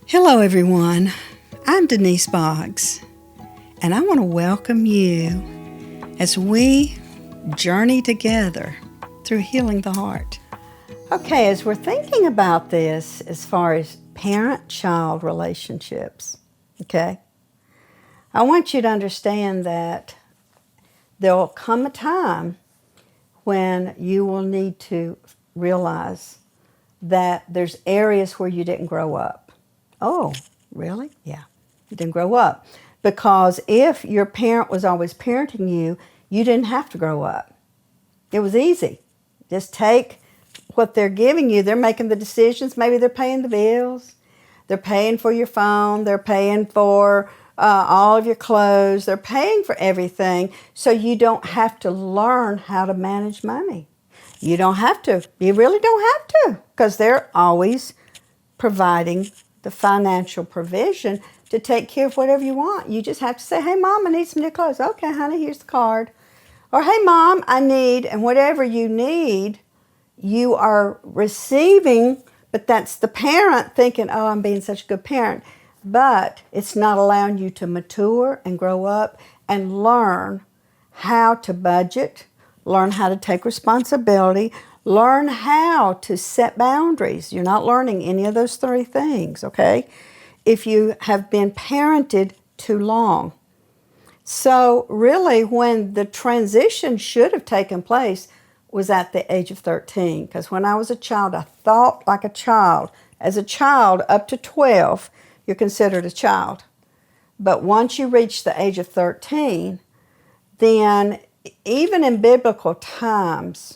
Hello everyone, I'm Denise Boggs, and I want to welcome you as we journey together through healing the heart. Okay, as we're thinking about this as far as parent-child relationships, okay, I want you to understand that there will come a time when you will need to realize that there's areas where you didn't grow up. Oh, really? Yeah, you didn't grow up. Because if your parent was always parenting you, you didn't have to grow up. It was easy. Just take what they're giving you. They're making the decisions. Maybe they're paying the bills. They're paying for your phone. They're paying for all of your clothes. They're paying for everything. So you don't have to learn how to manage money. You don't have to. You really don't have to, because they're always providing the financial provision to take care of whatever you want. You just have to say, hey, Mom, I need some new clothes. Okay, honey, here's the card. Or, hey, Mom, I need, and whatever you need, you are receiving, but that's the parent thinking, oh, I'm being such a good parent. But it's not allowing you to mature and grow up and learn how to budget, learn how to take responsibility, learn how to set boundaries. You're not learning any of those three things, okay? If you have been parented too long. So really, when the transition should have taken place was at the age of 13. Because when I was a child, I thought like a child. As a child, up to 12, you're considered a child. But once you reach the age of 13, then even in biblical times,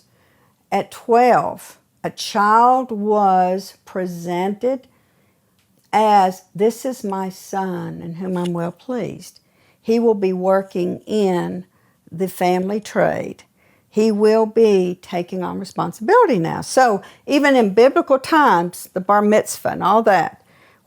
at 12, a child was presented as, this is my son in whom I'm well pleased. He will be working in the family trade. He will be taking on responsibility now. So even in biblical times, the bar mitzvah and all that,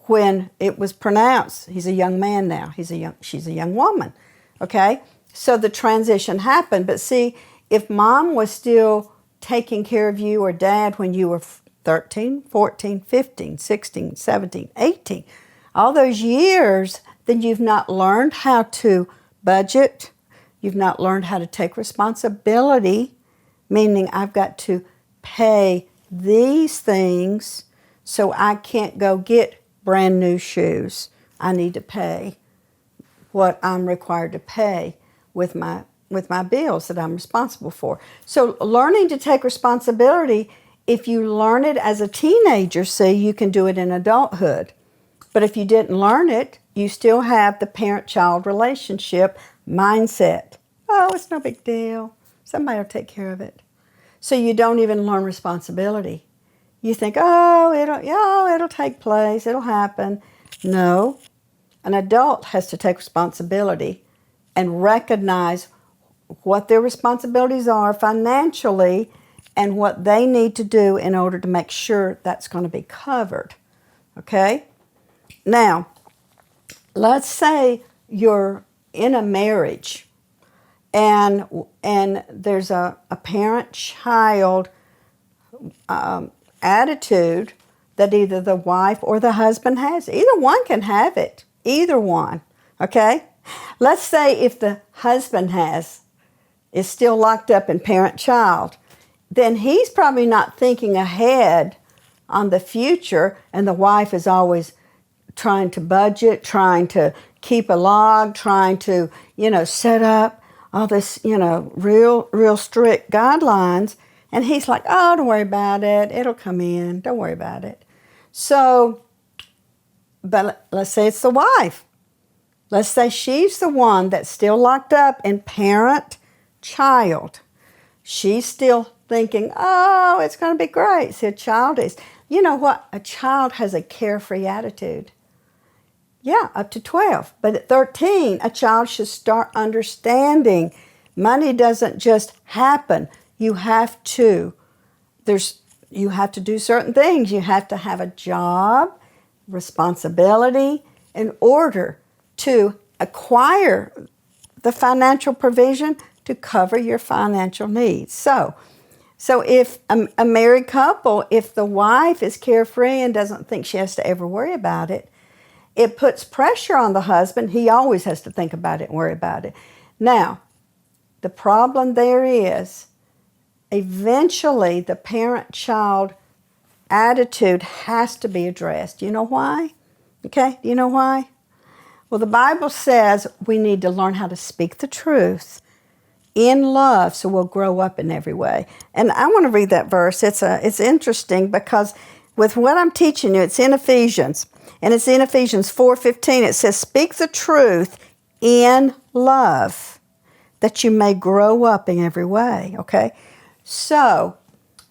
when it was pronounced, he's a young man now, she's a young woman, okay? So the transition happened. But see, if Mom was still taking care of you or Dad when you were 13, 14, 15, 16, 17, 18, all those years, then you've not learned how to budget. You've not learned how to take responsibility, meaning I've got to pay these things so I can't go get brand new shoes. I need to pay what I'm required to pay with my bills that I'm responsible for. So learning to take responsibility, if you learn it as a teenager, see, you can do it in adulthood. But if you didn't learn it, you still have the parent-child relationship mindset. Oh, it's no big deal. Somebody will take care of it. So you don't even learn responsibility. You think, oh, it'll take place, it'll happen. No, an adult has to take responsibility and recognize what their responsibilities are financially and what they need to do in order to make sure that's going to be covered. Okay? Now, let's say you're in a marriage and there's a parent-child attitude that either the wife or the husband has. Either one can have it. Either one. Okay? Let's say if the husband is still locked up in parent-child, then he's probably not thinking ahead on the future, and the wife is always trying to budget, trying to keep a log, trying to, set up all this, real strict guidelines. And he's like, oh, don't worry about it. It'll come in. Don't worry about it. So, but let's say it's the wife. Let's say she's the one that's still locked up in parent-child. She's still thinking, oh, it's going to be great. See, a child is. You know what? A child has a carefree attitude. Yeah, up to 12. But at 13, a child should start understanding money doesn't just happen. You have to do certain things. You have to have a job, responsibility, in order to acquire the financial provision to cover your financial needs. So if a married couple, if the wife is carefree and doesn't think she has to ever worry about it, it puts pressure on the husband. He always has to think about it and worry about it. Now, the problem there is, eventually the parent-child attitude has to be addressed. You know why? Okay, do you know why? Well, the Bible says we need to learn how to speak the truth in love so we'll grow up in every way. And I want to read that verse. It's interesting because with what I'm teaching you, it's in Ephesians. And it's in Ephesians 4:15. It says, speak the truth in love that you may grow up in every way. Okay? So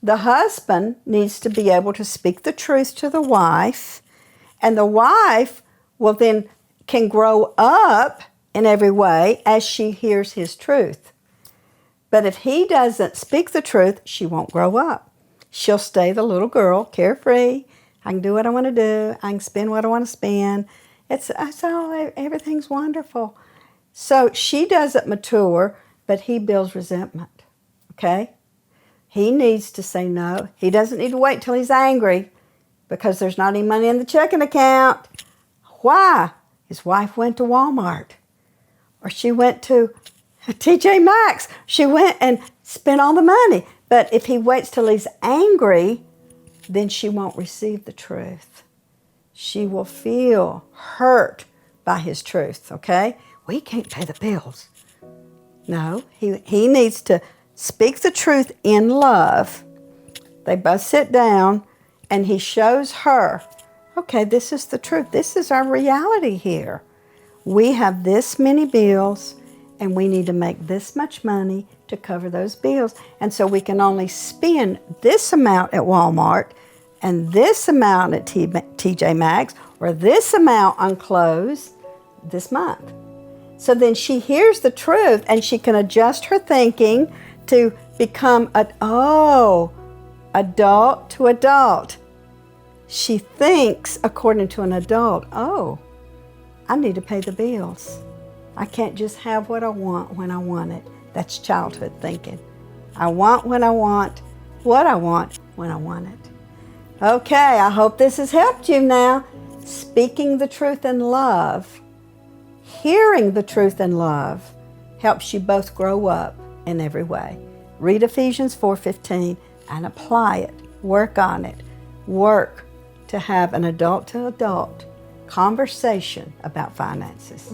the husband needs to be able to speak the truth to the wife, and the wife will then can grow up in every way as she hears his truth. But if he doesn't speak the truth, she won't grow up. She'll stay the little girl, carefree. I can do what I want to do. I can spend what I want to spend. It's all, everything's wonderful. So she doesn't mature, but he builds resentment. Okay? He needs to say no. He doesn't need to wait till he's angry because there's not any money in the checking account. Why? His wife went to Walmart, or she went to TJ Maxx. She went and spent all the money. But if he waits till he's angry, then she won't receive the truth. She will feel hurt by his truth, okay? We can't pay the bills. No, he needs to speak the truth in love. They both sit down, and he shows her, okay, this is the truth. This is our reality here. We have this many bills, and we need to make this much money to cover those bills. And so we can only spend this amount at Walmart and this amount at TJ Maxx or this amount on clothes this month. So then she hears the truth and she can adjust her thinking to become adult to adult. She thinks according to an adult. Oh, I need to pay the bills. I can't just have what I want when I want it. That's childhood thinking. I want when I want, what I want when I want it. Okay, I hope this has helped you now. Speaking the truth in love, hearing the truth in love, helps you both grow up in every way. Read Ephesians 4:15 and apply it. Work on it. Work to have an adult-to-adult conversation about finances.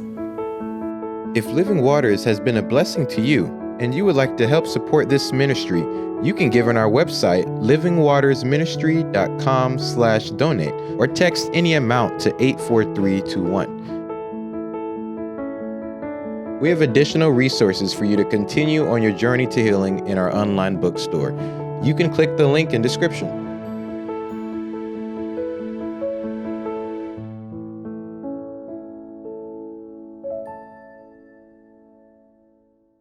If Living Waters has been a blessing to you and you would like to help support this ministry, you can give on our website, livingwatersministry.com/donate, or text any amount to 84321. We have additional resources for you to continue on your journey to healing in our online bookstore. You can click the link in description.